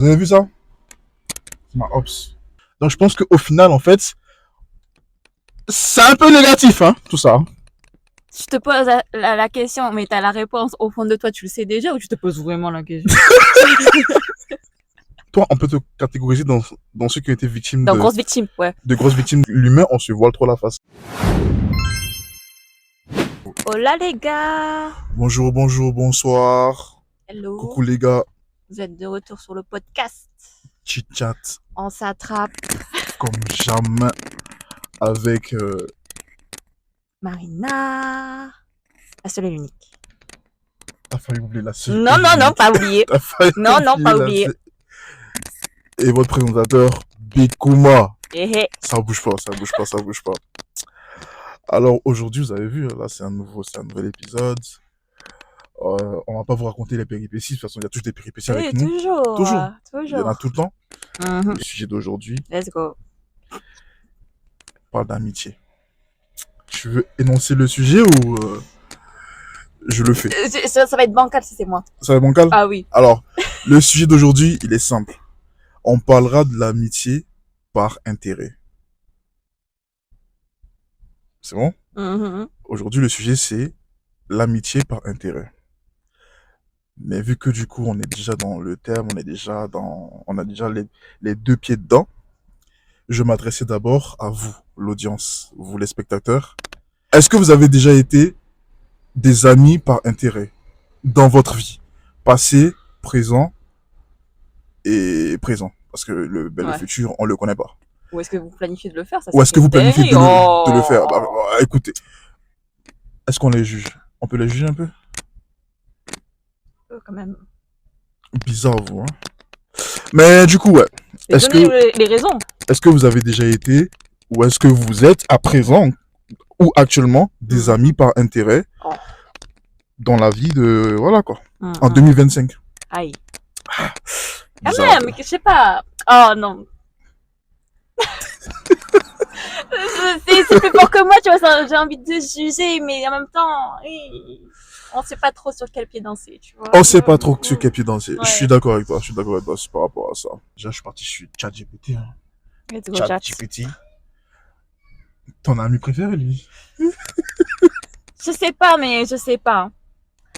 Vous avez vu ça? C'est ma ops. Donc je pense qu'au final, en fait, c'est un peu négatif, hein, tout ça. Je te pose la question, mais t'as la réponse au fond de toi, tu le sais déjà, ou tu te poses vraiment la question? Toi, on peut te catégoriser dans ceux qui ont été victimes Donc, grosse victime, ouais. de grosses victimes. L'humain, on se voile trop la face. Hola les gars! Bonjour, bonjour, bonsoir. Hello! Coucou les gars. Vous êtes de retour sur le podcast. Chit-chat On s'attrape. comme jamais avec Marina. La seule et l'unique. t'as failli oublier la seule. Non, pas oublié. T'as failli Non, pas la oublié. seule. Et votre présentateur, Bikouma. Eh. Ça bouge pas. Alors aujourd'hui, vous avez vu, là c'est un nouvel épisode. On va pas vous raconter les péripéties, de toute façon il y a toujours des péripéties avec nous. Toujours. Il y en a tout le temps. Le sujet d'aujourd'hui Let's go. parle d'amitié. Tu veux énoncer le sujet ou je le fais? Ça va être bancal si c'est moi. Ça va être bancal? Ah oui. Alors, le sujet d'aujourd'hui, il est simple. On parlera de l'amitié par intérêt. C'est bon? Aujourd'hui, le sujet, c'est l'amitié par intérêt. Mais vu que du coup, on est déjà dans le terme, on a déjà les deux pieds dedans, je m'adressais d'abord à vous, l'audience, vous les spectateurs. Est-ce que vous avez déjà été des amis par intérêt dans votre vie? Passé, présent et présent. Parce que le futur, on le connaît pas. Ou est-ce que vous planifiez de le faire? Ou est-ce que vous planifiez de le faire? Bah, écoutez, est-ce qu'on les juge? On peut les juger un peu? Quand même. Bizarre, vous, hein? Mais du coup, ouais. Est-ce que les raisons? Est-ce que vous avez déjà été, ou est-ce que vous êtes à présent ou actuellement des amis par intérêt dans la vie de... Voilà quoi. En 2025. Aïe. Bizarre, quand même, je sais pas. Oh non. C'est plus fort que moi, tu vois, j'ai envie de juger, mais en même temps, on sait pas trop sur quel pied danser, tu vois. On sait pas trop sur quel pied danser. Ouais. Je suis d'accord avec toi, par rapport à ça. Déjà, je suis parti sur ChatGPT. Hein. Let's go, ChatGPT. Ton ami préféré, lui? Je sais pas, mais je sais pas.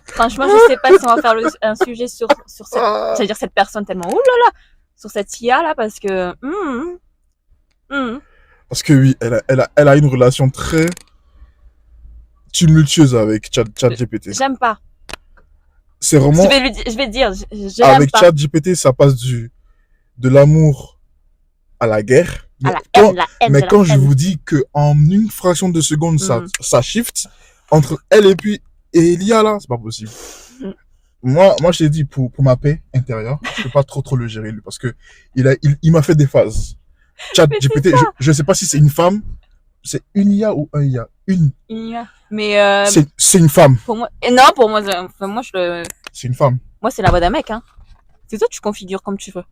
Franchement, je sais pas si on va faire un sujet sur cette, cette personne tellement, oulala, sur cette IA là, parce que, Parce que oui, elle a une relation très tumultueuse avec ChatGPT. J'aime pas. C'est vraiment. Je vais dire, je avec l'aime pas. ChatGPT, ça passe de l'amour à la guerre. Mais quand je vous dis que en une fraction de seconde, ça shift entre elle et puis l'IA là, c'est pas possible. Moi, je t'ai dit, pour ma paix intérieure, je peux pas trop le gérer, lui, parce que il m'a fait des phases. ChatGPT, je sais pas si c'est une femme, c'est une IA ou un IA? Une IA. Mais, c'est une femme. Pour moi, non, pour moi, C'est une femme. Moi, c'est la voix d'un mec, hein. C'est toi, tu configures comme tu veux.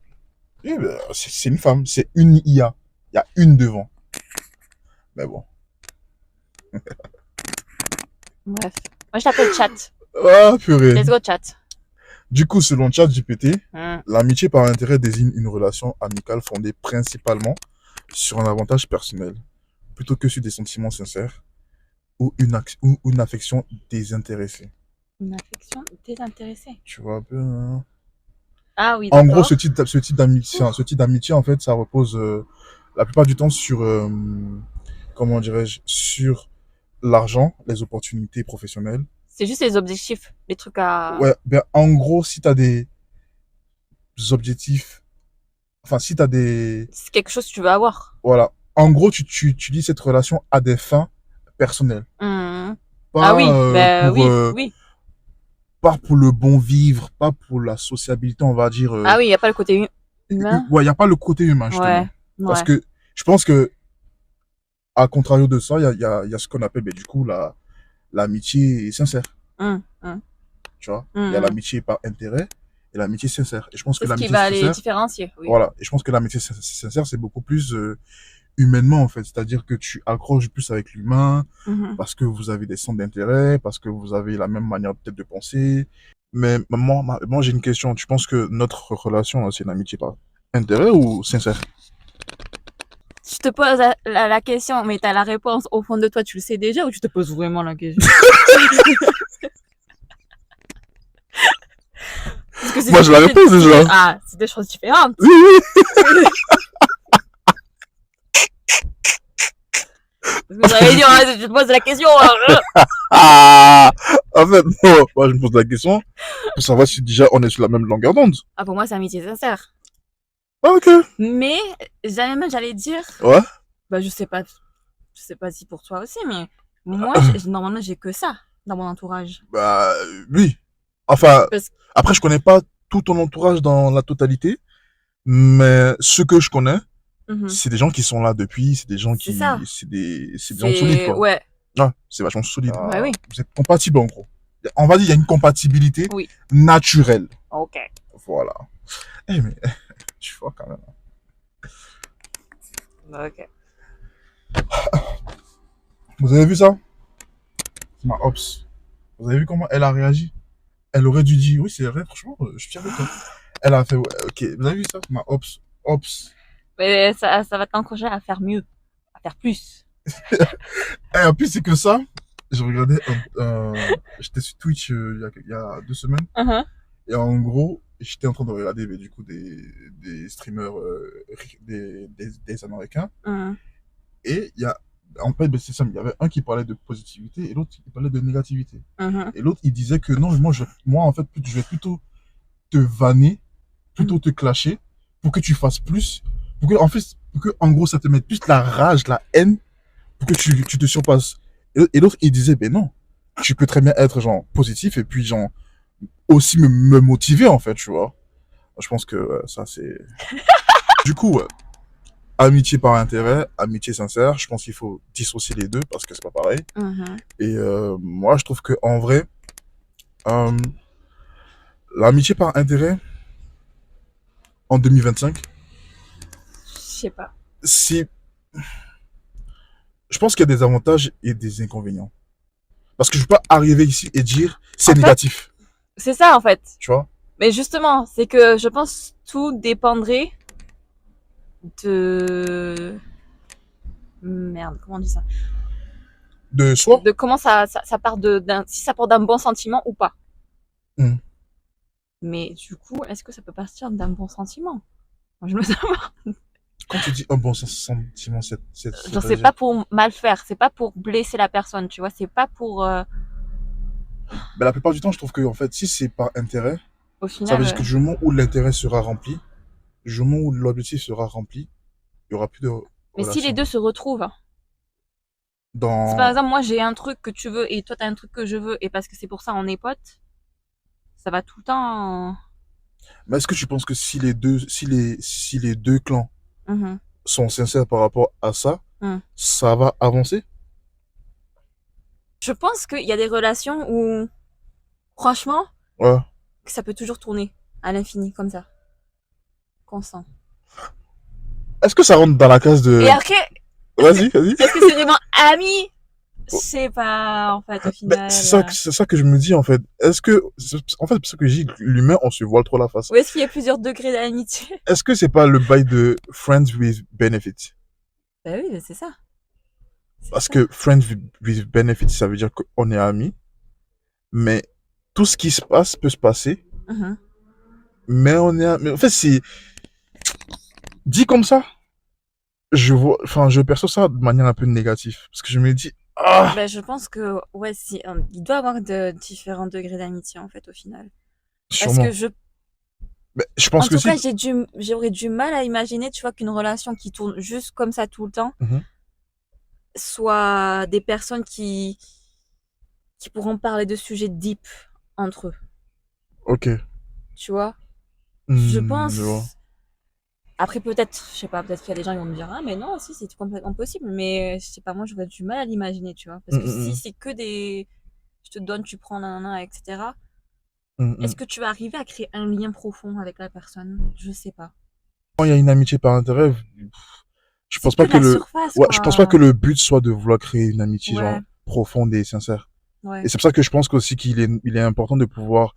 Oui, ben, c'est une femme, c'est une IA. Il y a une devant. Mais bon. Bref. Moi, je t'appelle Chat. Ah, purée. Let's go, Chat. Du coup, selon ChatGPT, l'amitié par intérêt désigne une relation amicale fondée principalement sur un avantage personnel, plutôt que sur des sentiments sincères ou une affection désintéressée. Une affection désintéressée. Tu vois un peu, hein? Ah oui, d'accord. En gros, ce type d'amitié, en fait, ça repose la plupart du temps sur, comment dirais-je, sur l'argent, les opportunités professionnelles. C'est juste les objectifs, les trucs à... Ouais, ben, en gros, si t'as des objectifs, enfin, si t'as des... C'est quelque chose que tu veux avoir. Voilà. En gros, tu dis cette relation à des fins personnelles. Pas, ah oui, oui. Pas pour le bon vivre, pas pour la sociabilité, on va dire. Ah oui, il n'y a pas le côté humain. Ouais, il n'y a pas le côté humain, justement. Ouais. Parce que je pense que, à contrario de ça, il y a ce qu'on appelle, du coup, l'amitié sincère. Tu vois, il y a l'amitié par intérêt et l'amitié sincère. Et je pense que l'amitié sincère, qui va les différencier. Oui. Voilà. Et je pense que l'amitié sincère, c'est beaucoup plus humainement, en fait. C'est-à-dire que tu accroches plus avec l'humain parce que vous avez des centres d'intérêt, parce que vous avez la même manière peut-être de penser. Mais moi, j'ai une question. Tu penses que notre relation, là, c'est une amitié par intérêt ou sincère? Je te pose la question, mais t'as la réponse au fond de toi, tu le sais déjà, ou tu te poses vraiment la question? Parce que Moi, j'ai la réponse déjà. Ah, c'est des choses différentes. Oui, oui. Parce que j'allais dire, je te pose la question. Ah! En fait, non. Moi, je me pose la question pour savoir si déjà on est sur la même longueur d'onde. Ah, pour moi, c'est amitié sincère. Ah, ok. Mais, j'allais dire, Ouais. bah, je sais pas si pour toi aussi, mais moi, normalement, j'ai que ça dans mon entourage. Bah, oui. Enfin, Parce après, je connais pas tout ton entourage dans la totalité, mais ceux que je connais, que, c'est des gens qui sont là depuis, c'est des gens c'est ça. c'est des gens solides, quoi. Ouais, Ouais, c'est vachement solide. bah oui, Vous êtes compatibles, en gros. On va dire, il y a une compatibilité oui. naturelle. Ok. Voilà. Eh, mais, tu vois, quand même. Ok. Vous avez vu ça? C'est ma ops. Vous avez vu comment elle a réagi? Elle aurait dû dire, oui, c'est vrai, franchement, je suis fier de toi. Elle a fait, ouais, ok, vous avez vu ça? Ma ops. Ops. Mais ça va t'encourager à faire mieux, à faire plus. Et en plus, c'est que ça, je regardais, j'étais sur Twitch il y a 2 semaines, Uh-huh. et en gros, j'étais en train de regarder mais, du coup des streamers, des Américains, Mhm. et il y a, en fait, ben, c'est ça, il y avait un qui parlait de positivité et l'autre qui parlait de négativité. Mhm. Et l'autre, il disait que non, moi en fait, je vais plutôt te vanner, plutôt te clasher, pour que tu fasses plus, pour que, en gros, ça te mette plus la rage, la haine, pour que tu te surpasses. Et l'autre, il disait, ben non, tu peux très bien être, genre, positif, et puis, genre, aussi me motiver, en fait, tu vois. Je pense que ça, c'est... Du coup, amitié par intérêt, amitié sincère, je pense qu'il faut dissocier les deux, parce que c'est pas pareil. Mhm. Et moi, je trouve que en vrai, euh, l'amitié par intérêt, en 2025, Je sais pas. c'est... Je pense qu'il y a des avantages et des inconvénients. Parce que je peux pas arriver ici et dire c'est En fait, négatif, c'est ça en fait. tu vois. Mais justement, c'est que je pense tout dépendrait de merde, comment on dit ça? De soi. De comment ça part si ça part d'un bon sentiment ou pas. Hmm. Mais du coup, est-ce que ça peut partir d'un bon sentiment? Moi, je me demande. Quand tu dis un bon sentiment, Genre, c'est c'est-à-dire... pas pour mal faire, c'est pas pour blesser la personne, tu vois, c'est pas pour, Ben, la plupart du temps, je trouve que en fait, si c'est par intérêt, au ça veut final, dire que du moment où l'intérêt sera rempli, du moment où l'objectif sera rempli, il y aura plus de mais si les relation. deux se retrouvent, hein. Si par Dans... exemple, moi j'ai un truc que tu veux et toi t'as un truc que je veux et parce que c'est pour ça on est potes, ça va tout le temps. Mais est-ce que tu penses que si les deux clans Mhm, sont sincères par rapport à ça, mhm. ça va avancer? Je pense qu'il y a des relations où, franchement, Ouais. ça peut toujours tourner à l'infini, comme ça. Constant. Est-ce que ça rentre dans la case Et de... après, Vas-y, vas-y. est-ce que c'est vraiment ami? Je sais pas, en fait, au Ben, final. c'est ça que je me dis, en fait. En fait, c'est ce que je dis, l'humain, on se voile trop la face. Ou est-ce qu'il y a plusieurs degrés d'amitié? Est-ce que c'est pas le bail de friends with benefits? Bah oui, c'est ça. C'est Parce ça. que friends with benefits, ça veut dire qu'on est amis, mais tout ce qui se passe peut se passer, Mhm. mais on est amis. En fait, c'est dit comme ça, je perçois ça de manière un peu négative. Parce que je me dis, ah, Ben, je pense que, ouais, si, il doit y avoir de différents degrés d'amitié, en fait, au final. Parce que sûrement. Mais je en pense que tout si. cas, j'aurais du mal à imaginer, tu vois, qu'une relation qui tourne juste comme ça tout le temps Mhm. soit des personnes qui pourront parler de sujets deep entre eux, Ok. tu vois. Je Je vois. pense. Après, peut-être, je sais pas, peut-être qu'il y a des gens qui vont me dire, ah, mais non, si, c'est complètement possible. Mais je sais pas, moi, j'aurais du mal à l'imaginer, tu vois. Parce que si Mhm, c'est que des. Je te donne, tu prends, nanana, etc. mhm, Est-ce mhm. que tu vas arriver à créer un lien profond avec la personne? Je sais pas. Quand il y a une amitié par intérêt, je C'est pense que pas que la le, surface, ouais, je pense pas que quoi. le but soit de vouloir créer une amitié, Ouais, genre, profonde et sincère. Et ouais. c'est pour ça que je pense qu'aussi il est important de pouvoir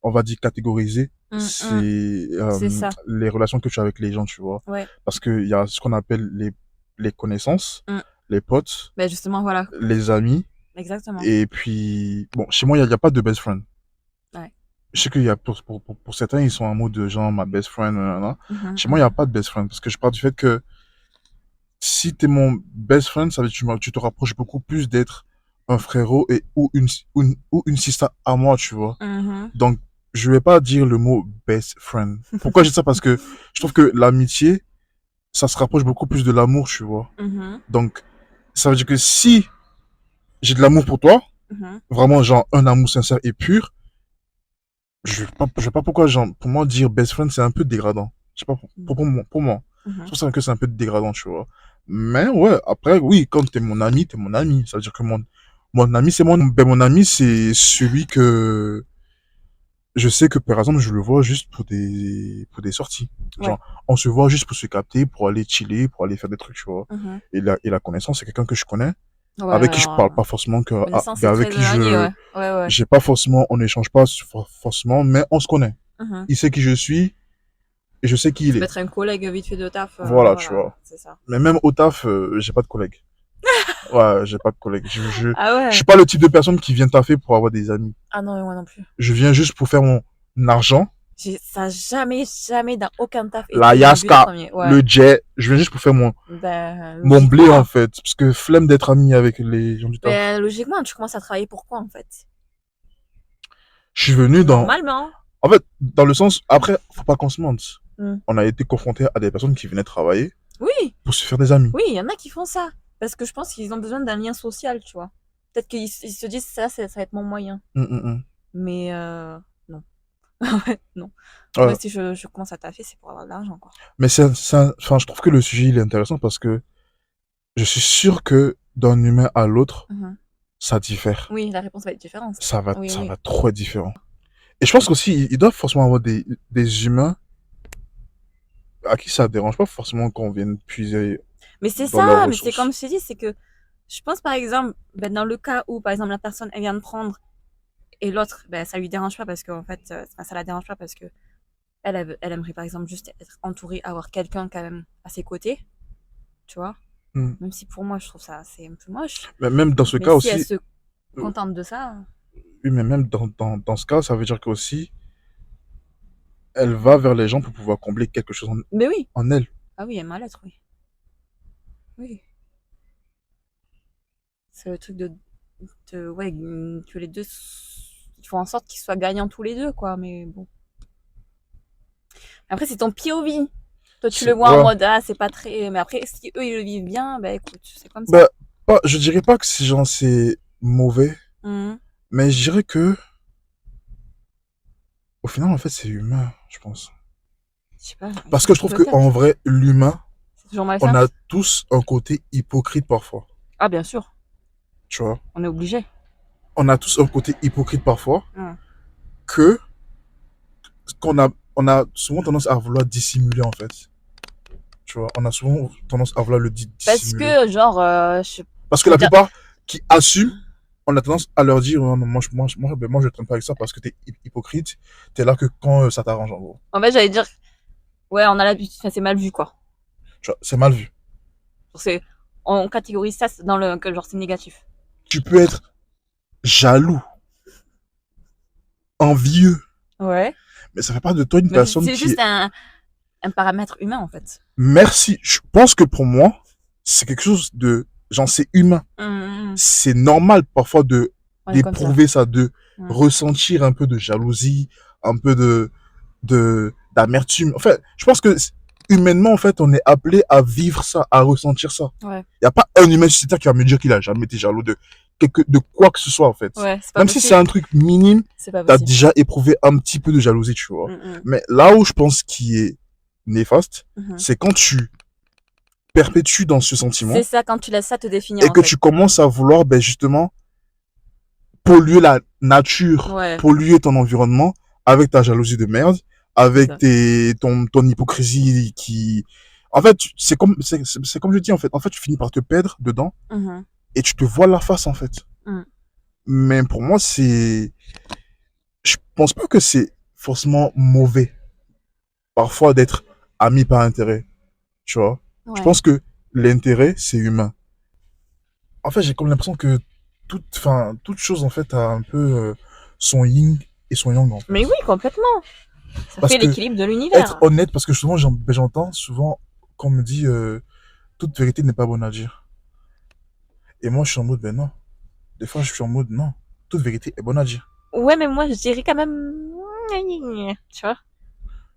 on va dire, catégoriser, C'est ça. les relations que tu as avec les gens, tu vois. Ouais. Parce qu'il y a ce qu'on appelle les connaissances, Mm. les potes, Ben justement, voilà. les amis. Exactement. Et puis, bon, chez moi, il y a pas de best friend. Ouais. Je sais qu'il y a, pour certains, ils sont en mode de genre, ma best friend, nanana. Mhm, Chez moi, il n'y a pas de best friend. Parce que je pars du fait que si t'es mon best friend, ça veut dire que tu te rapproches beaucoup plus d'être un frérot ou une sister à moi, tu vois. mhm. Donc, je vais pas dire le mot best friend. Pourquoi je dis ça? Parce que je trouve que l'amitié, ça se rapproche beaucoup plus de l'amour, tu vois. Mhm, Donc, ça veut dire que si j'ai de l'amour pour toi, mhm, vraiment, genre, un amour sincère et pur, je sais pas pourquoi, genre, pour moi, dire best friend, c'est un peu dégradant. Je sais pas, pour moi. Je mhm. trouve ça que c'est un peu dégradant, tu vois. Mais ouais, après, oui, quand t'es mon ami, t'es mon ami. Ça veut dire que mon ami, mon ami, c'est celui que je sais que, par exemple, je le vois juste pour des sorties. Ouais. Genre, on se voit juste pour se capter, pour aller chiller, pour aller faire des trucs, tu vois. Mhm. Et la connaissance, c'est quelqu'un que je connais, Ouais, avec qui je parle alors, pas forcément connaissance, ben c'est avec très qui éloigné, ouais. Ouais, ouais. j'ai pas forcément, on n'échange pas forcément, mais on se connaît. Mhm. Il sait qui je suis, et je sais qui Ça il peut est. être un collègue vite fait de taf, Voilà, tu voilà, vois. c'est ça. Mais même au taf, j'ai pas de collègues. Ouais, j'ai pas de collègues. Ah Je ouais. suis pas le type de personne qui vient taffer pour avoir des amis. Ah non, moi non plus. Je viens juste pour faire mon argent, Ça a jamais dans aucun taf la été mon but yaska, premier. Ouais. le jet. Je viens juste pour faire Ben, mon blé, logiquement. en fait. Parce que flemme d'être ami avec les gens du taf. Ben, logiquement, tu commences à travailler pour quoi, en fait? Je suis venu Normalement. en fait, dans le sens, après, faut pas qu'on se mente. Hmm. On a été confronté à des personnes qui venaient travailler Oui, pour se faire des amis. oui, il y en a qui font ça. Parce que je pense qu'ils ont besoin d'un lien social, tu vois. Peut-être qu'ils ils se disent ça va être mon moyen. Mais non. Ouais, non. Moi, Ouais. si je commence à taffer, c'est pour avoir de l'argent, quoi. Mais enfin, je trouve que le sujet, il est intéressant parce que je suis sûr que d'un humain à l'autre, Mhm. ça diffère. Oui, la réponse va être différente. Oui, Ça oui. va trop être différent. Et je pense qu'aussi, ils doivent forcément avoir des humains à qui ça dérange pas forcément qu'on vienne puiser Mais c'est dans leurs ça, mais c'est ressources. comme je t'ai dit, c'est que je pense par exemple, ben, dans le cas où par exemple la personne elle vient de prendre et l'autre, ben ça lui dérange pas parce qu'en fait, ça la dérange pas parce que elle aimerait par exemple juste être entourée, avoir quelqu'un quand même à ses côtés, tu vois. Hmm. Même si pour moi je trouve ça c'est un peu moche. Mais même dans ce Mais cas si elle aussi, se contente de ça, oui, mais même dans ce cas, ça veut dire qu'aussi, elle va vers les gens pour pouvoir combler quelque chose mais oui. en elle. Ah oui, elle m'a l'être, oui. Oui. C'est le truc ouais, que les deux ils font en sorte qu'ils soient gagnants tous les deux, quoi. Mais bon. Après, c'est ton POV. Toi, tu le vois en Ouais. mode, ah, c'est pas très. Mais après, si eux, ils le vivent bien, bah écoute, c'est comme ça. Bah, je dirais pas que c'est mauvais, Mhm. mais je dirais que, au final, en fait, c'est humain, je pense. Je sais pas. Parce que je trouve que, Peut-être. en vrai, l'humain, C'est toujours on malsain. a tous un côté hypocrite parfois. Ah, bien sûr. Tu vois? On est obligé. On a tous un côté hypocrite parfois Mhm. que, on a souvent tendance à vouloir dissimuler, en fait. Tu vois? On a souvent tendance à vouloir le Parce dissimuler. que, genre, Parce je que veux la dire. plupart qui assument, on a tendance à leur dire, oh non, moi, je traîne pas avec ça parce que t'es hypocrite. T'es là que quand ça t'arrange, en gros. En fait, j'allais dire, ouais, on a l'habitude, enfin, c'est mal vu, quoi. Tu vois? C'est mal vu. C'est, on catégorise ça dans le, que genre, c'est négatif. Tu peux être jaloux, envieux, Ouais. mais ça fait pas de toi une Mais personne c'est qui juste est... un paramètre humain, en fait. Merci. Je pense que pour moi, c'est quelque chose de... Genre, c'est humain. Mhm. C'est normal parfois On est comme ça. d'éprouver ça, de Mhm. ressentir un peu de jalousie, un peu d'amertume. En fait, je pense que humainement, en fait, on est appelé à vivre ça, à ressentir ça. Ouais. Il y a pas un humain sur Terre qui va me dire qu'il a jamais été jaloux de quoi que ce soit, en fait. Ouais, c'est pas Même possible. si c'est un truc minime, C'est pas t'as possible. déjà éprouvé un petit peu de jalousie, tu vois. Mhm. Mais là où je pense qu'il est néfaste, Mhm. c'est quand tu perpétues dans ce sentiment C'est ça, quand tu laisses ça te définir, et en que fait. tu commences à vouloir, ben, justement, polluer la nature, Ouais. polluer ton environnement avec ta jalousie de merde, avec Ça. ton hypocrisie qui, en fait, c'est comme je dis, en fait, tu finis par te perdre dedans Mhm. et tu te vois la face, en fait. Mhm. Mais pour moi, c'est, pense pas que c'est forcément mauvais, parfois, d'être ami par intérêt, tu vois. Je Ouais. pense que l'intérêt, c'est humain. En fait, j'ai comme l'impression que toute chose, en fait, a un peu son yin et son yang, en Mais fait. oui, complètement. Ça Parce fait que, l'équilibre de être l'univers. honnête, parce que souvent, j'entends souvent qu'on me dit toute vérité n'est pas bonne à dire. Et moi, je suis en mode, ben non. Des fois, je suis en mode, non. Toute vérité est bonne à dire. Ouais, mais moi, je dirais quand même, tu vois,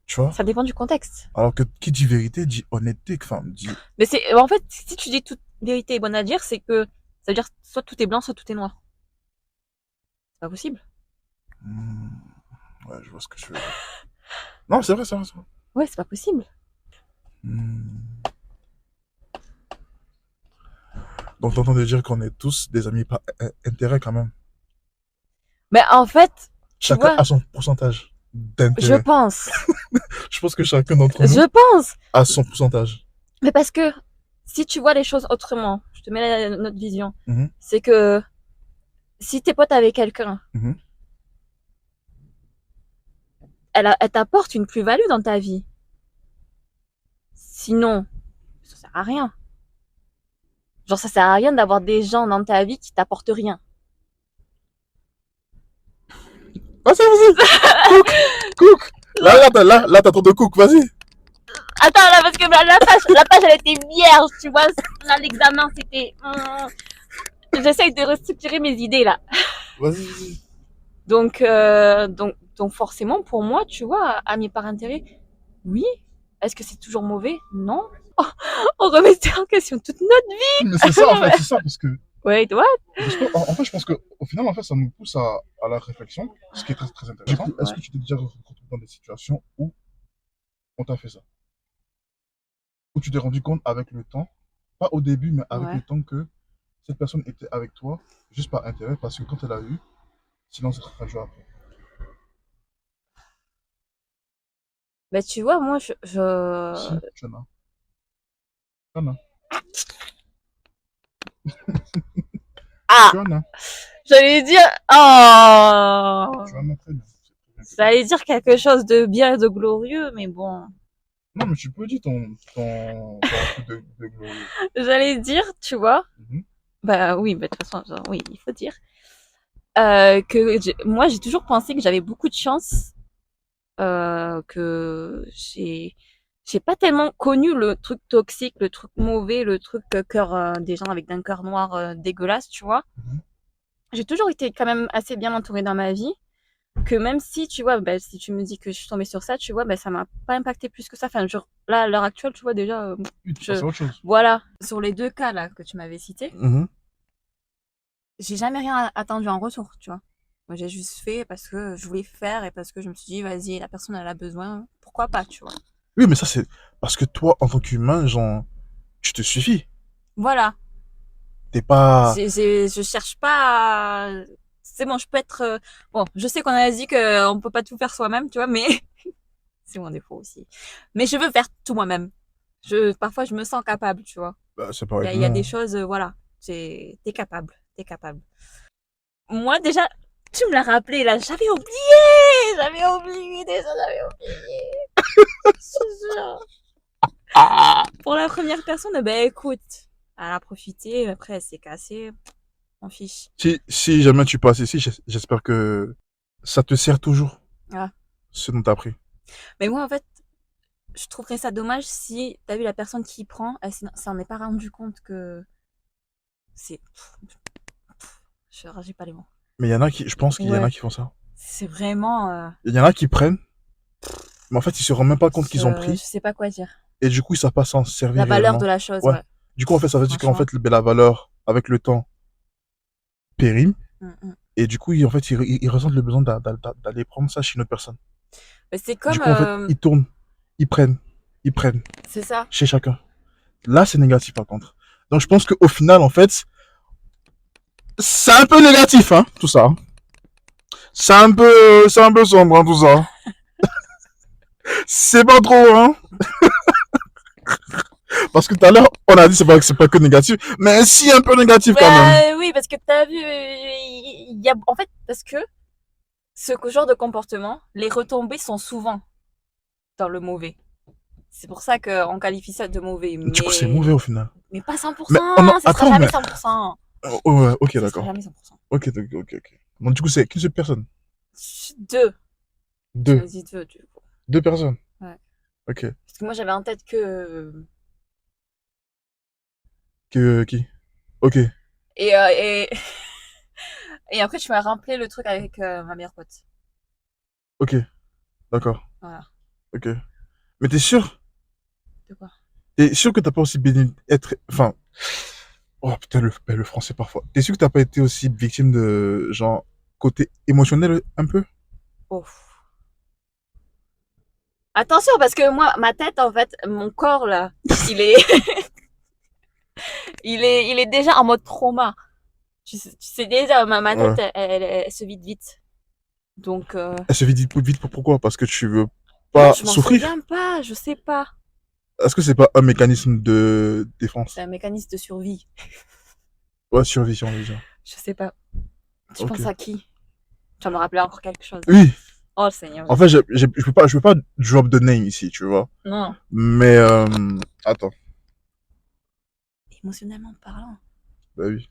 Tu vois? ça dépend du contexte. Alors que qui dit vérité dit honnêteté, enfin, dit. Mais c'est, en fait, si tu dis toute vérité est bonne à dire, c'est que ça veut dire soit tout est blanc, soit tout est noir. C'est pas possible. Hmm, ouais, je vois ce que je veux dire. Non, c'est vrai, c'est vrai, c'est vrai. Ouais, c'est pas possible. Hmm. Donc, t'entends de dire qu'on est tous des amis par intérêt quand même. Mais en fait, tu Chacun vois, a son pourcentage je d'intérêt. pense, Je pense que chacun d'entre nous je pense. a son pourcentage. Mais parce que si tu vois les choses autrement, je te mets notre vision, Mhm, c'est que si t'es pote avec quelqu'un, mhm. elle t'apporte une plus-value dans ta vie. Sinon, ça sert à rien. Genre, ça sert à rien d'avoir des gens dans ta vie qui t'apportent rien. Vas-y, vas-y. Cook, cook. Là, t'as trop de cook, vas-y. Attends, là, parce que la page, elle était vierge, tu vois. Là, l'examen, c'était... J'essaye de restructurer mes idées, là. Vas-y, vas-y. Donc forcément, pour moi, tu vois, amis par intérêt, oui. Est-ce que c'est toujours mauvais? Non. Oh, on remettait en question toute notre Mais c'est ça, en fait, c'est ça, parce que. vie. Ouais, toi? En fait, je pense qu'au final, en fait, ça nous pousse à la réflexion, ce qui est très, très intéressant. Du coup, est-ce Ouais. que tu t'es déjà retrouvé dans des situations où on t'a fait ça? Où tu t'es rendu compte avec le temps, pas au début, mais avec le Ouais. temps que cette personne était avec toi, juste par intérêt, parce que quand elle a eu, sinon ça sera joué après. Bah, tu vois, moi, Si, tu en as. Tu en as. Ah! Tu en as. J'allais dire... Oh! Tu en as très bien. C'est très bien que tu en J'allais as. dire quelque chose de bien et de glorieux, mais bon. Non, mais tu peux dire ton truc de glorieux. J'allais dire, tu vois... Mhm. Bah oui, bah, de toute façon, genre, oui, il faut dire. Moi, j'ai toujours pensé que j'avais beaucoup de chance, que j'ai pas tellement connu le truc toxique, le truc mauvais, le truc cœur des gens avec un cœur noir dégueulasse, tu vois. Mhm. J'ai toujours été quand même assez bien entourée dans ma vie, que même si tu vois, bah, si tu me dis que je suis tombée sur ça, tu vois, bah, ça m'a pas impacté plus que ça. Enfin, genre, là, à l'heure actuelle, tu vois déjà, Oui, tu passes je à autre chose. voilà, sur les deux cas là que tu m'avais cités, Mhm. j'ai jamais rien attendu en retour, tu vois. Moi, j'ai juste fait parce que je voulais faire et parce que je me suis dit, vas-y, la personne, elle a besoin, pourquoi pas, tu vois. Oui, mais ça, c'est parce que toi, en tant qu'humain, genre, tu te suffis. Voilà. T'es pas. Je cherche pas c'est bon, je peux être, bon, je sais qu'on a dit qu'on peut pas tout faire soi-même, tu vois, mais c'est mon défaut aussi. Mais je veux faire tout moi-même. Parfois, je me sens capable, tu vois. Bah, c'est pareil Il pour y a moi, des hein. choses, voilà. T'es capable. T'es capable. Moi, déjà, tu me l'as rappelé, là, j'avais oublié! J'avais oublié, déjà, j'avais oublié. Je te jure. Pour la première personne, ben écoute, elle a profité, après elle s'est cassée, on fiche. Si jamais tu passes ici, j'espère que ça te sert toujours, Ah. ce dont t'as appris. Mais moi, en fait, je trouverais ça dommage si t'as vu la personne qui prend, elle s'en est pas rendu compte que c'est. J'ai pas les mots. Mais il y en a qui, je pense qu'il y en a Ouais, qui font ça. c'est vraiment. Il y en a qui prennent, mais en fait, ils se rendent même pas compte qu'ils ont Je pris, sais pas quoi dire. et du coup, ils savent pas s'en La servir valeur de réellement. la chose, Ouais. ouais, Du coup, en fait, ça veut dire qu'en franchement. fait, la valeur, avec le temps, périme, Mm, mm. et du coup, en fait, ils ressentent le besoin d'aller prendre ça chez une autre personne. Mais c'est Du comme. coup, en fait, ils tournent, ils prennent, ils prennent, C'est ça. chez chacun. Là, c'est négatif, par contre. Donc, je pense qu'au final, en fait, c'est un peu négatif, hein, tout ça. C'est un peu sombre, hein, tout ça. C'est pas trop, hein. Parce que tout à l'heure, on a dit c'est pas que négatif, mais si un peu négatif quand même. Bah oui, parce que t'as vu, il y a. En fait, parce que ce genre de comportement, les retombées sont souvent dans le mauvais. C'est pour ça qu'on qualifie ça de mauvais. Du coup, c'est mauvais au final. Mais pas Mais on a... 100%, ça sera Attends, jamais mais... 100%. Oh, ouais, ok, Ça sera d'accord. jamais 100%. Ok, ok. Donc, du coup, c'est qu'une seule personne. Deux. Tu Deux. m'as dit deux, du coup. Deux personnes. Ouais. Ok. Parce que moi, j'avais en tête que... Qui? Ok. Et, euh, et... et après, tu m'as rappelé le truc avec ma meilleure pote. Ok. D'accord. Voilà. Ok. Mais t'es sûr? De quoi? T'es sûr que t'as pas aussi béni... être... Enfin... Oh putain, le français parfois. T'es sûr que t'as pas été aussi victime de, genre, côté émotionnel un peu? Oh. Attention, parce que moi, ma tête, en fait, mon corps, là, il est... il est déjà en mode trauma. Tu sais déjà, ma tête, Ouais. elle se vide vite. Donc, Elle se vit vite pourquoi? Parce que tu veux non, pas je m'en souffrir? souviens pas, je sais pas. Est-ce que c'est pas un mécanisme de C'est défense? un mécanisme de survie. Ouais, survie, survie, genre. Je sais pas. Tu Ok. penses à qui? Tu vas me rappeler encore quelque chose. Oui. Oh, Seigneur En fait, Jésus. je peux pas drop the name ici, tu vois. Non. Mais, attends. Émotionnellement parlant. Bah oui.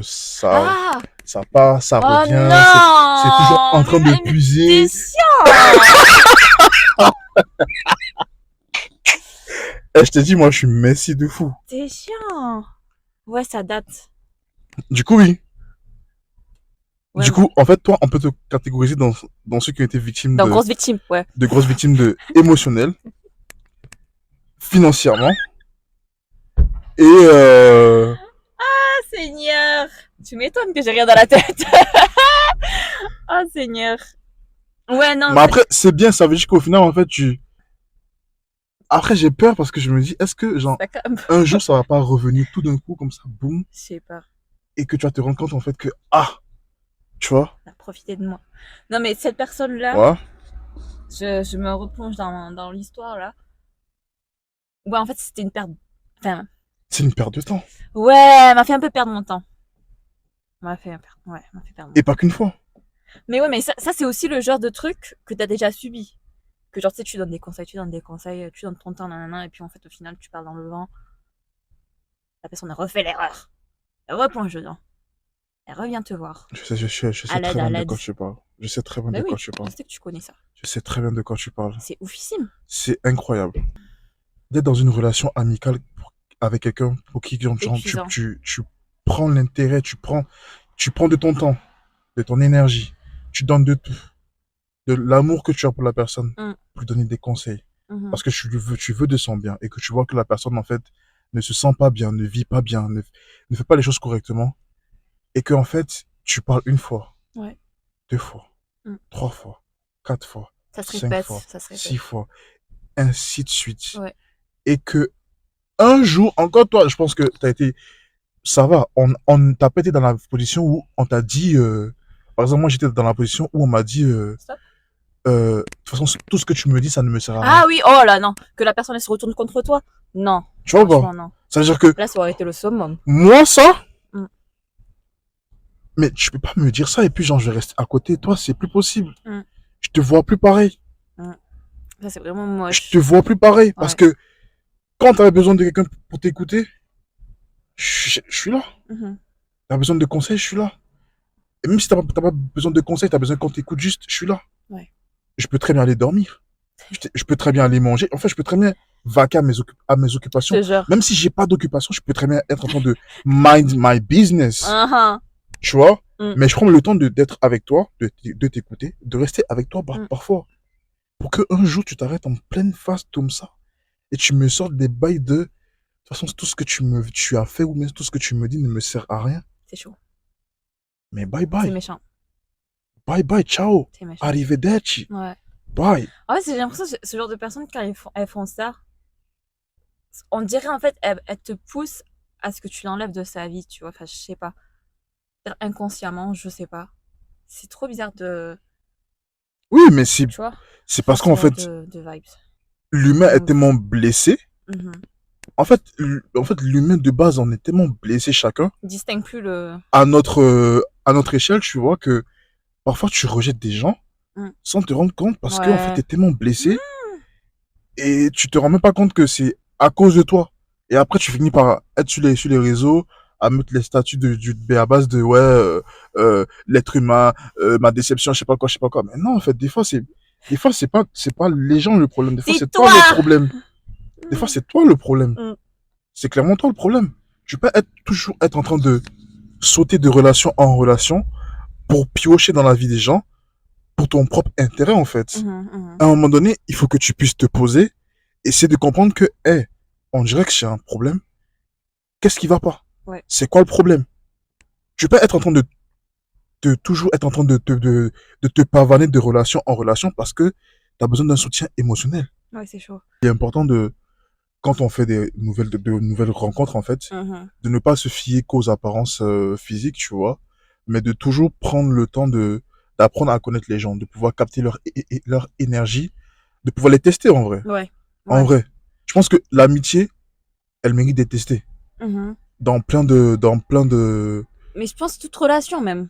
Ça, Ah! ça part, ça Oh revient, c'est toujours en non! train de Mais t'es puiser. chiant! Eh, je t'ai dit, moi, je suis messi de fou. T'es chiant! Ouais, ça date. Du coup, oui. Ouais, Du coup, en fait, toi, on peut te catégoriser dans ceux qui ont été victimes dans Grosse Victime, ouais. de grosses victimes de émotionnelles, financièrement, et Ah, Seigneur! Tu m'étonnes que j'ai rien dans la tête. Oh, Seigneur. Ouais, non, mais après, c'est bien, ça veut dire qu'au final, en fait, après, j'ai peur parce que je me dis, est-ce que, genre, ça calme. un jour, ça va pas revenir tout d'un coup, comme ça, boum, Je sais pas. et que tu vas te rendre compte, en fait, que, ah, tu vois, Elle a profité de moi. Non, mais cette personne-là, ouais, je me replonge dans l'histoire, là. Ouais, en fait, c'était une perte. Enfin, c'est une perte de temps. ouais, elle m'a fait un peu perdre mon temps. Ouais, elle m'a fait perdre mon Et temps. pas qu'une fois. Mais ouais, mais ça c'est aussi le genre de truc que t'as déjà subi. Que genre, tu sais, tu donnes des conseils, tu donnes ton temps, nanana, et puis en fait, au final, tu parles dans le vent. La personne a refait l'erreur. Elle replonge dedans. Elle revient te voir. Je sais À l'aide, très à bien de l'aide. quoi tu parles. Je sais très bien Ben de quoi oui, tu je parles. sais que tu connais ça. Je sais très bien de quoi tu parles. C'est oufissime. C'est incroyable. D'être dans une relation amicale avec quelqu'un pour qui genre, Épuisant. tu prends l'intérêt, tu prends de ton temps, de ton énergie, tu donnes de tout, de l'amour que tu as pour la personne, Mm, pour lui donner des conseils. mhm. Parce que tu veux de son bien et que tu vois que la personne, en fait, ne se sent pas bien, ne vit pas bien, ne fait pas les choses correctement et que, en fait, tu parles une fois, Ouais. deux fois, Mm. trois fois, quatre fois, Ça se cinq répète, fois, ça se répète. six fois, ainsi de suite. Ouais. Et que un jour, encore toi, je pense que t'as été, ça va, on t'a pas été dans la position où on t'a dit, par exemple, moi j'étais dans la position où on m'a dit, Stop. de toute façon, tout ce que tu me dis, ça ne me sert à rien. Ah oui, oh là, non. Que la personne elle se retourne contre toi. Non. Tu vois ou pas? Franchement, non. Ça veut dire que Là, ça aurait été le summum. moi, ça, Mm, mais tu peux pas me dire ça et puis genre je vais rester à côté de toi, c'est plus possible. mm, Je te vois plus pareil. mm. Ça, c'est vraiment Je te moche. vois plus pareil parce Ouais. que quand t'avais besoin de quelqu'un pour t'écouter, je suis là. Mhm. T'as besoin de conseils, je suis là. Et même si t'as pas besoin de conseils, t'as besoin qu'on t'écoute juste, je suis là. Ouais. Je peux très bien aller dormir. Je peux très bien aller manger. En fait, je peux très bien vaquer à mes Je occupations. te jure. Même si j'ai pas d'occupation, je peux très bien être en train de mind my business. Uh-huh. Tu vois? Mm, Mais je prends le temps d'être avec toi, de t'écouter, de rester avec toi mm. parfois. Pour que un jour tu t'arrêtes en pleine face comme ça et tu me sortes des bails de toute façon, tout ce que tu as fait ou même tout ce que tu me dis ne me sert à rien. C'est chaud. Mais bye C'est bye. méchant. Bye bye, ciao. C'est méchant. Arrivederci. Ouais. Bye. Ah ouais, j'ai l'impression que ce genre de personnes, quand elles font ça, on dirait en fait, elles te poussent à ce que tu l'enlèves de sa vie, tu vois. Enfin, je sais pas. Inconsciemment, je sais pas. C'est trop bizarre de, Oui, mais c'est tu vois, c'est faire parce ce qu'en genre fait, de vibes. l'humain De est moves. tellement blessé. Mhm. En fait, l'humain de base, on est tellement blessé chacun Distingue plus le. à notre échelle, tu vois, que parfois tu rejettes des gens Mm. sans te rendre compte parce que en fait Ouais. t'es tellement blessé et tu te rends même pas compte que c'est à cause de toi. Et après tu finis par être sur les réseaux à mettre les statuts à base de ouais l'être humain, ma déception, je sais pas quoi. Mais non en fait des fois c'est pas les gens le problème, des fois C'est c'est toi toi! le problème. Des fois c'est toi le problème. Mm. C'est clairement toi le problème. Tu peux pas toujours être en train de sauter de relation en relation pour piocher dans la vie des gens pour ton propre intérêt en fait. Mhm, mhm. À un moment donné, il faut que tu puisses te poser, essayer de comprendre que, hey, on dirait que j'ai un problème. Qu'est-ce qui va pas? Ouais. C'est quoi le problème? Tu peux pas être en train de toujours être en train de te pavaner de relation en relation parce que tu as besoin d'un soutien émotionnel. Ouais, c'est chaud. Il est important de, quand on fait de nouvelles rencontres en fait, Mhm. de ne pas se fier qu'aux apparences physiques, tu vois, mais de toujours prendre le temps d'apprendre à connaître les gens, de pouvoir capter leur énergie, de pouvoir les tester en vrai. Ouais. En Ouais. vrai. Je pense que l'amitié, elle mérite d'être testée. Mhm. Dans plein de. Mais je pense toute relation même.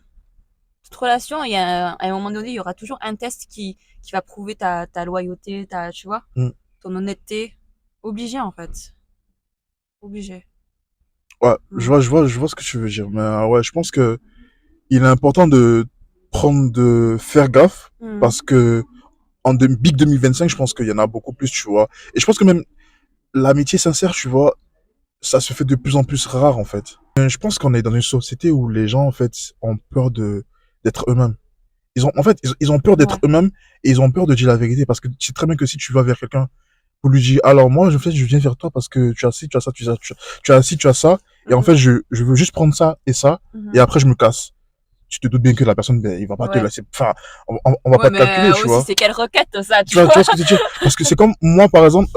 Toute relation, à un moment donné, il y aura toujours un test qui va prouver ta loyauté, tu vois, Hmm. ton honnêteté. Obligé, en fait. Obligé. Ouais, Mm. je vois ce que tu veux dire. Mais ouais, je pense que il est important de faire gaffe Mm. parce que Big 2025, je pense qu'il y en a beaucoup plus, tu vois. Et je pense que même l'amitié sincère, tu vois, ça se fait de plus en plus rare, en fait. Je pense qu'on est dans une société où les gens, en fait, ont peur d'être eux-mêmes. Ils ont peur d'être Ouais. eux-mêmes et ils ont peur de dire la vérité parce que tu sais très bien que si tu vas vers quelqu'un pour lui dire, alors moi, je viens vers toi parce que tu as ci, tu as ça, tu as ci, tu as ça, et en Mhm. fait, je veux juste prendre ça et ça, et Mhm. après, je me casse. Tu te doutes bien que la personne, ben, il va pas te Ouais. laisser, enfin, on va Ouais, pas te calculer, mais tu aussi, vois. c'est quelle requête, ça, tu Tu vois. vois ce que je veux dire? Parce que c'est comme moi, par exemple,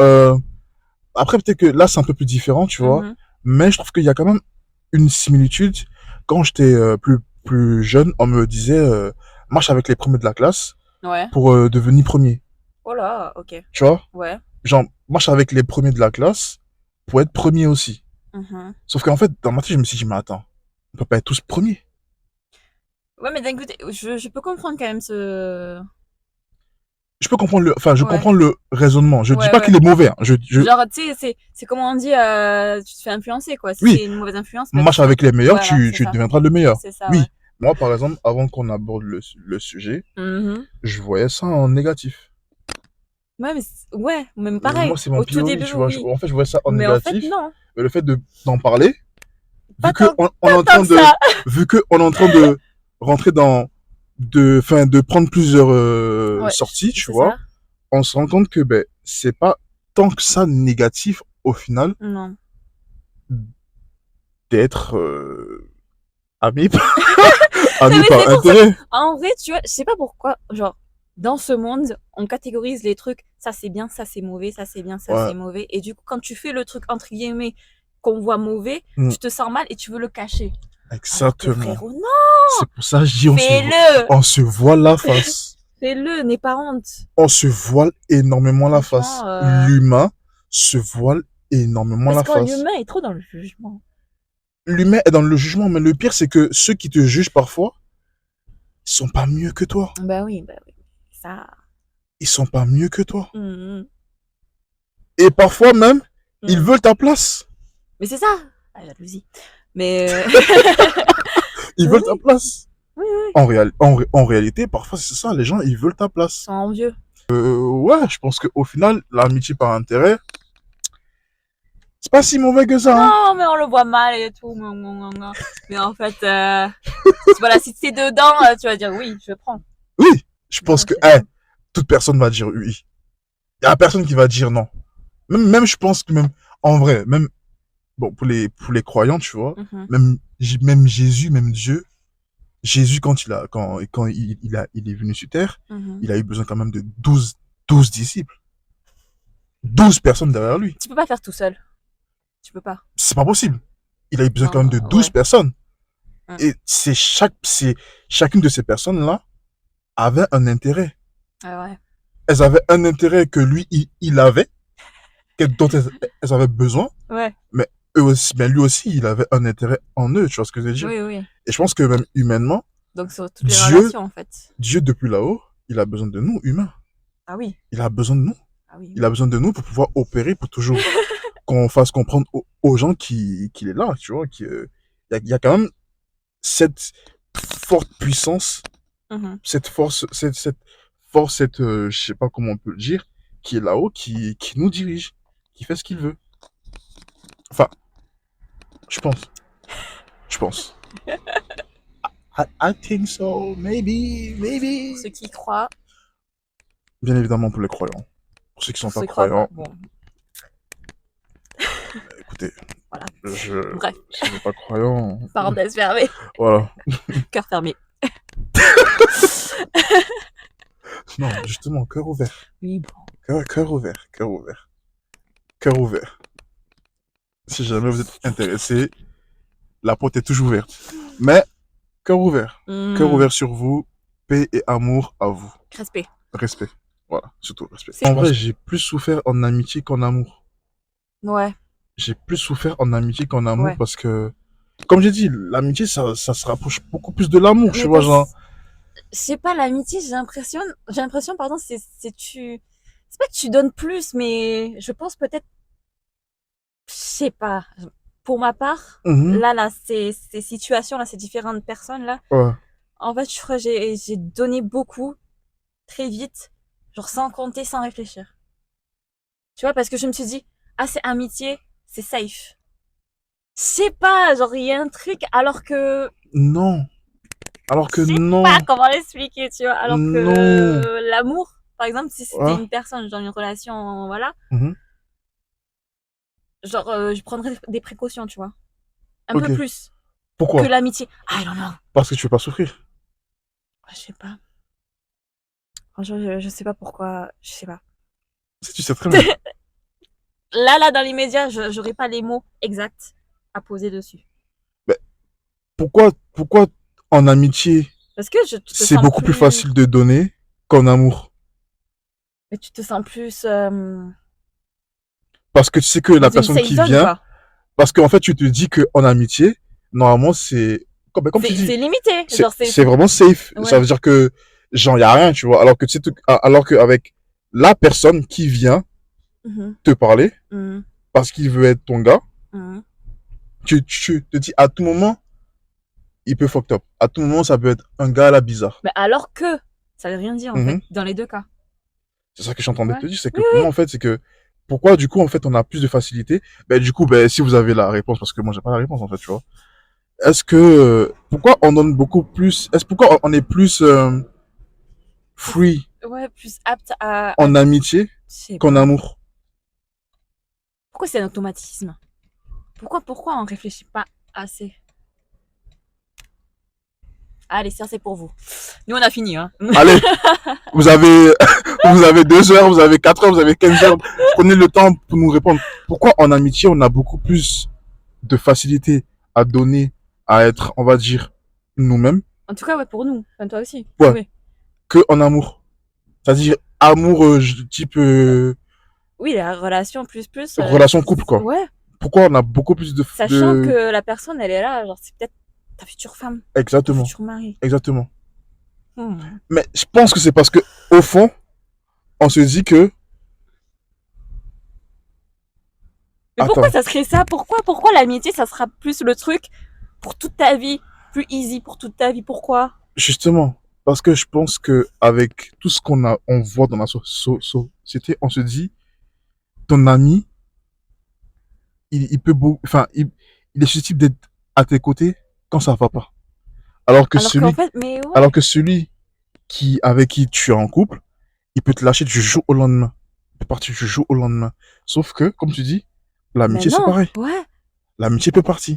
après, peut-être que là, c'est un peu plus différent, tu vois, Mhm. mais je trouve qu'il y a quand même une similitude. Quand j'étais plus jeune, on me disait, marche avec les premiers de la classe Ouais. pour devenir premier. Oh là, ok. Tu vois? Ouais. Genre, marche avec les premiers de la classe pour être premier aussi. Mhm. Sauf qu'en fait, dans ma tête, je me suis dit, mais attends, on peut pas être tous premiers. Ouais, mais d'un côté, je peux comprendre quand même ce... Je Ouais. comprends le raisonnement. Je dis Ouais, pas qu'il ouais. est mauvais, hein. Genre, tu sais, c'est comme on dit, tu te fais influencer, quoi. Si Oui, c'est une mauvaise influence, bah, marche avec les meilleurs, voilà, c'est tu ça. deviendras le meilleur. C'est ça, ouais. Oui. Moi, par exemple, avant qu'on aborde le sujet, Mhm. je voyais ça en négatif. Ouais, ouais, même pareil. Moi, c'est mon Au tout POV, début, tu vois. oui. En fait, je voyais ça en Mais en fait, négatif. non. Mais le fait d'en parler, vu que on est Pas en tant train que de, ça. vu que on est en train de rentrer de prendre plusieurs Ouais, sorties, tu c'est vois, ça. on se rend compte que ben c'est pas tant que ça négatif au final Non. d'être ami Non, ami mais par c'est pour ça. intérêt. En vrai, tu vois, je sais pas pourquoi, genre, dans ce monde, on catégorise les trucs, ça c'est bien, ça c'est mauvais, ça c'est bien, ça Ouais, c'est mauvais. Et du coup, quand tu fais le truc, entre guillemets, qu'on voit mauvais, mm, tu te sens mal et tu veux le cacher. Alors que exactement. frérot, non, C'est pour ça que je dis fais-le, on se voile la face. fais-le, n'aie pas honte. On se voile énormément la Franchement, face. L'humain se voile énormément parce la que face. l'humain est trop dans le jugement. L'humain est dans le jugement, mais le pire c'est que ceux qui te jugent parfois, ils sont pas mieux que toi. Bah oui, ça. Ils sont pas mieux que toi. Mhm, Et parfois même, ils mhm. veulent ta place. Mais c'est ça, la jalousie. Mais Ils veulent ta oui, place. oui, oui, En réalité, parfois c'est ça, les gens, ils veulent ta ils place. sont envieux. Ouais, je pense qu'au final, l'amitié par intérêt, c'est pas si mauvais que ça, hein. Non, mais on le voit mal et tout. Mais en fait, voilà, si t'es dedans, tu vas dire oui, je prends. Oui, je pense Voilà, que c'est ça. toute personne va dire oui. Il y a personne qui va dire non. Même je pense que même, en vrai, même, bon, pour les croyants, tu vois, Mhm, même Jésus, même Dieu, Jésus, quand il est venu sur terre, mhm. il a eu besoin quand même de 12 disciples. 12 personnes derrière lui. Tu peux pas faire tout seul. Tu peux pas. C'est pas possible. Il a eu besoin quand Non, même de 12 ouais. personnes. Mm. Et chacune de ces personnes-là avait un intérêt. Ah ouais. Elles avaient un intérêt que lui, il avait, dont elles avaient besoin, Ouais. mais eux aussi, ben lui aussi, il avait un intérêt en eux, tu vois ce que je veux dire? Oui, oui. Et je pense que même humainement, Donc, sur toutes les Dieu, relations, en fait. Dieu depuis là-haut, il a besoin de nous, humains. Ah oui. Il a besoin de nous. Ah oui. Il a besoin de nous pour pouvoir opérer, pour toujours qu'on fasse comprendre aux gens qu'il est là, tu vois. Il y a quand même cette forte puissance, cette force, je sais pas comment on peut le dire, qui est là-haut, qui nous dirige, qui fait ce qu'il veut. Enfin, je pense. Je pense. I think so, maybe. Pour ceux qui croient. Bien évidemment pour les croyants. Pour ceux qui sont pas croyants. Bon. Écoutez, voilà. Bref. Si vous n'êtes pas croyant. Parenthèse fermée. Voilà. Cœur fermé. Non, justement, cœur ouvert. Oui, bon. Cœur ouvert. Cœur ouvert. Si jamais vous êtes intéressé, la porte est toujours ouverte. Mais, cœur ouvert. Cœur ouvert sur vous. Paix et amour à vous. Respect. Voilà, surtout respect. En vrai, j'ai plus souffert en amitié qu'en amour. Ouais. J'ai plus souffert en amitié qu'en amour parce que, comme j'ai dit, l'amitié, ça se rapproche beaucoup plus de l'amour, tu vois, genre. Je sais pas, l'amitié, j'ai l'impression, pardon, c'est pas que tu donnes plus, mais je pense peut-être, je sais pas, pour ma part, là, ces situations-là, ces différentes personnes-là, en fait, je crois que j'ai donné beaucoup, très vite, genre sans compter, sans réfléchir. Tu vois, parce que je me suis dit, ah, c'est amitié, c'est safe. Je sais pas, genre, il y a un truc, alors que... Non. Alors que non. Je sais pas comment l'expliquer, tu vois. Alors que l'amour, par exemple, si c'était une personne dans une relation, voilà. Genre, je prendrais des précautions, tu vois. Un peu plus. Pourquoi? Que l'amitié. I don't know. Parce que tu veux pas souffrir. Je sais pas. Franchement, je sais pas pourquoi. Je sais pas. Si tu sais très bien. Là, dans l'immédiat, j'aurais pas les mots exacts à poser dessus. Mais pourquoi en amitié, parce que c'est beaucoup plus facile de donner qu'en amour? Mais tu te sens plus... Parce que tu sais que la personne qui vient... Parce qu'en fait, tu te dis qu'en amitié, normalement, c'est... Comme tu dis, c'est limité. C'est vraiment safe. Ouais. Ça veut dire que, genre, y a rien, tu vois. Alors que tu sais, alors qu'avec la personne qui vient te parler, parce qu'il veut être ton gars, tu te dis à tout moment, il peut fuck up. À tout moment, ça peut être un gars à la bizarre. Mais alors que, ça veut rien dire, en fait, dans les deux cas. C'est ça que je suis en train de te dire, c'est que pour moi, en fait, c'est que, pourquoi, du coup, en fait, on a plus de facilité? Ben, du coup, si vous avez la réponse, parce que moi, j'ai pas la réponse, en fait, tu vois. Est-ce que, pourquoi on donne beaucoup plus, pourquoi on est plus, free? Ouais, plus apte en amitié qu'en amour? Pourquoi c'est un automatisme? Pourquoi on réfléchit pas assez? Allez, ça c'est pour vous. Nous on a fini, hein. Allez, vous avez 2 heures, vous avez 4 heures, vous avez 15 heures. Prenez le temps pour nous répondre. Pourquoi en amitié on a beaucoup plus de facilité à donner, à être, on va dire, nous-mêmes? En tout cas, ouais, pour nous. Enfin, toi aussi. Ouais. Que en amour. C'est-à-dire amour type. Oui, la relation plus. Relation couple, quoi. Ouais. Pourquoi on a beaucoup plus de... Sachant que la personne, elle est là, genre c'est peut-être ta future femme. Exactement. Ta future mari. Exactement. Mais je pense que c'est parce que, au fond, on se dit que... Mais pourquoi ça serait ça? Pourquoi l'amitié, ça sera plus le truc pour toute ta vie, plus easy pour toute ta vie? Pourquoi? Justement, parce que je pense que avec tout ce on voit dans la société, on se dit, ton ami, il peut il est susceptible d'être à tes côtés quand ça va pas. Alors que celui avec qui tu es en couple, il peut te lâcher du jour au lendemain. Il peut partir du jour au lendemain. Sauf que, comme tu dis, l'amitié c'est pareil. Ouais. L'amitié peut partir.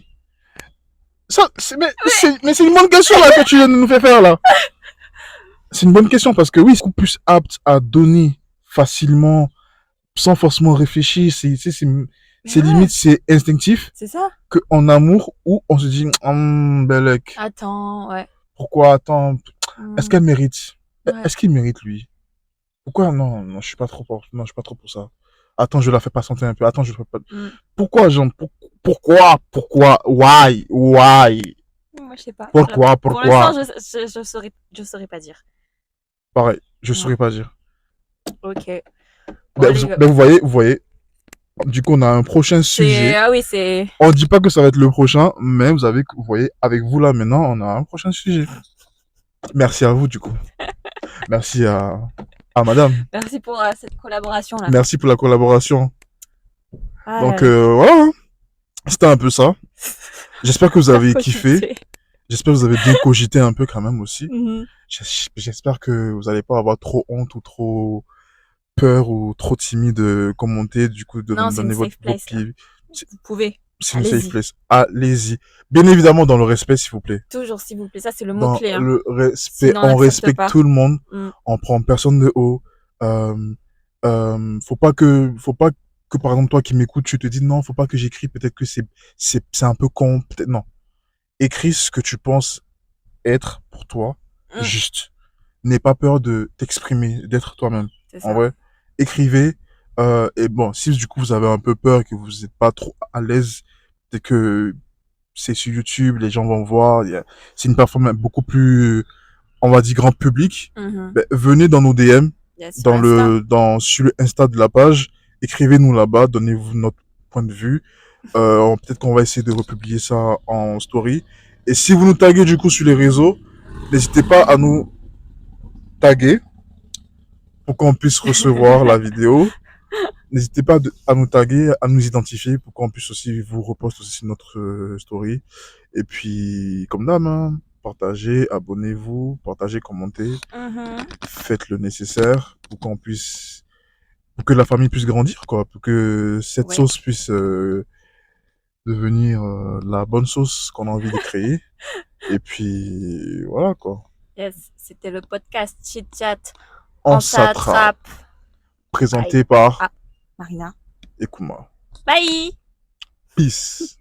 Mais c'est une bonne question là que tu nous fais faire là. C'est une bonne question parce que oui, c'est beaucoup plus apte à donner facilement, sans forcément réfléchir. C'est limite, c'est instinctif. C'est ça. Que en amour où on se dit, Belek. Attends, ouais. Pourquoi attends? Est-ce qu'elle mérite? Ouais. Est-ce qu'il mérite lui? Pourquoi non, je suis pas trop pour ça. Attends, je la fais patienter un peu. Attends, je fais pas. Pourquoi, genre, pourquoi? Why? moi, je sais pas. Pourquoi? Pour l'instant, Pourquoi? je saurais pas dire. Pareil, je Ouais. saurais pas dire. Ok. Bon, Ben, allez, vous voyez, du coup, on a un prochain sujet. ah oui, c'est, On dit pas que ça va être le prochain, mais vous voyez, avec vous là maintenant, on a un prochain sujet. Merci à vous, du coup. Merci à madame. merci pour cette collaboration-là. Merci pour la collaboration. Ah là Donc, là. voilà, hein. C'était un peu ça. J'espère que vous Faire avez kiffé. cogiter. J'espère que vous avez bien cogité un peu quand même aussi. Mhm. J'espère que vous n'allez pas avoir trop honte ou trop peur ou trop timide de commenter, du coup, de Non, nous c'est une donner safe vos place, là. petits... Vous pouvez. C'est une safe Allez-y. place. Allez-y. Bien évidemment, dans le respect, s'il vous plaît. Toujours, s'il vous plaît. Ça, c'est le Dans mot-clé, hein. le respect, Sinon, on on n'accepte respecte pas. tout le monde. Mm. On prend personne de haut. Euh, faut pas que, par exemple, toi qui m'écoutes, tu te dis non, faut pas que j'écris, peut-être que c'est un peu con, peut-être non. Écris ce que tu penses être pour toi, Mm. juste. N'aie pas peur de t'exprimer, d'être toi-même. C'est En ça. vrai, écrivez. Et bon, si du coup vous avez un peu peur et que vous n'êtes pas trop à l'aise, c'est que c'est sur YouTube, les gens vont voir. C'est une plateforme beaucoup plus, on va dire, grand public. Mhm. Ben, venez dans nos DM, Yes, sur Insta. sur le Insta de la page. Écrivez-nous là-bas, donnez-vous notre point de vue. Peut-être qu'on va essayer de republier ça en story. Et si vous nous taguez du coup sur les réseaux, n'hésitez pas à nous taguer pour qu'on puisse recevoir la vidéo. N'hésitez pas à nous taguer, à nous identifier pour qu'on puisse aussi vous reposter aussi sur notre story. Et puis, comme d'hab, hein, partagez, abonnez-vous, partagez, commentez, Mhm. faites le nécessaire pour qu'on puisse, pour que la famille puisse grandir, quoi, pour que cette Ouais. sauce puisse devenir la bonne sauce qu'on a envie de créer. Et puis, voilà, quoi. Yes, c'était le podcast Chit Chat. On On s'attrape. s'attrape. Bye. Présenté par Ah, Marina. Ekuma. Bye. Peace.